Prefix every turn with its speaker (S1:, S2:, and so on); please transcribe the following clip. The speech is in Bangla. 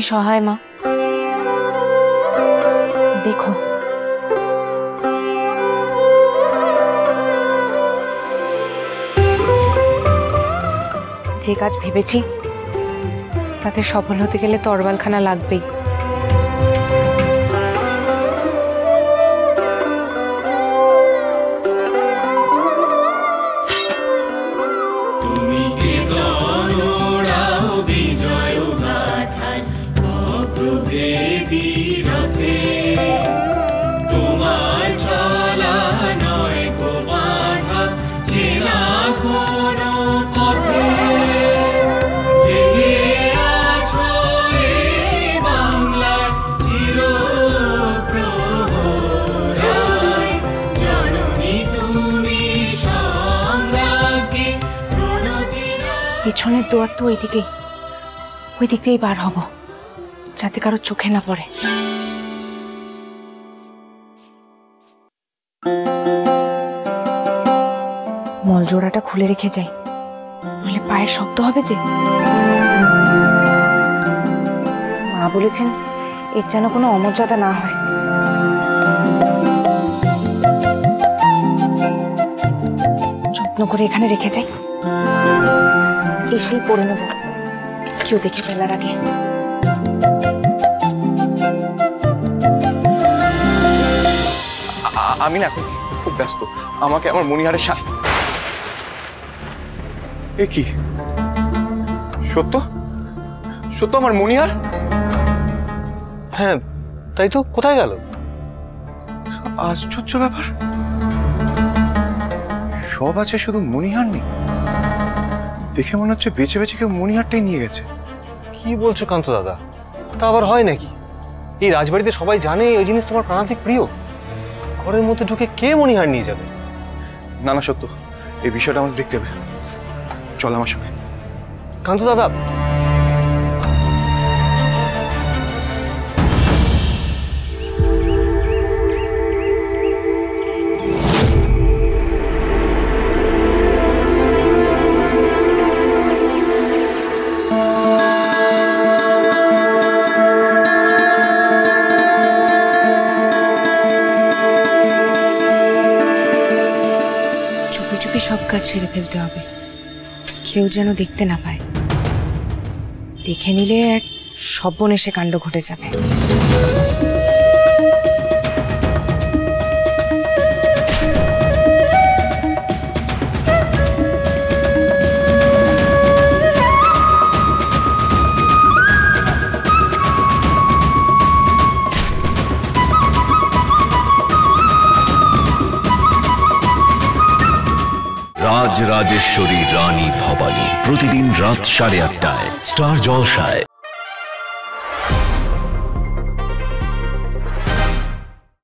S1: সহায় মা। দেখো যে কাজ ভেবেছি তাতে সফল হতে গেলে তরবালখানা লাগবেই। পিছনের দুয়ার তো ওই দিক দিয়েই বার হব, যাতে কারো চোখে না পড়ে। মলজোড়াটা খুলে রেখে যাই, নাহলে পায়ের শব্দ হবে যে। মা বলেছেন এর যেন কোনো অমর্যাদা না হয়। যত্ন করে এখানে রেখে যাই, এসেই পড়ে নেব কেউ দেখে ফেলার আগে।
S2: আমি না এখন খুব ব্যস্ত, আমাকে আমার মনিহারের সাথে। এ কি সত্য? সত্য আমার মনিহার?
S3: হ্যাঁ তাই তো, কোথায় গেল?
S2: আশ্চর্য ব্যাপার, সব আছে শুধু মনিহার নেই। দেখে মনে হচ্ছে বেছে বেছে কেউ মনিহারটাই নিয়ে গেছে।
S3: কি বলছো কান্ত দাদা, তা আবার হয় নাকি? এই রাজবাড়িতে সবাই জানে ওই জিনিস তোমার প্রাণাধিক প্রিয়, ঘরের মধ্যে ঢুকে কে মনিহার নিয়ে যাবে?
S2: না না সত্য, এই বিষয়টা আমাদের দেখতে হবে, চল আমার সঙ্গে।
S3: কান্ত দাদা,
S1: চুপি চুপি সব কাজ ছেড়ে ফেলতে হবে, কেউ যেন দেখতে না পায়। দেখে নিলে এক সর্বনেশে কাণ্ড ঘটে যাবে।
S4: রাজরাজেশ্বরী রানী ভবানী প্রতিদিন রাত 8:30টায় স্টার জলসায়।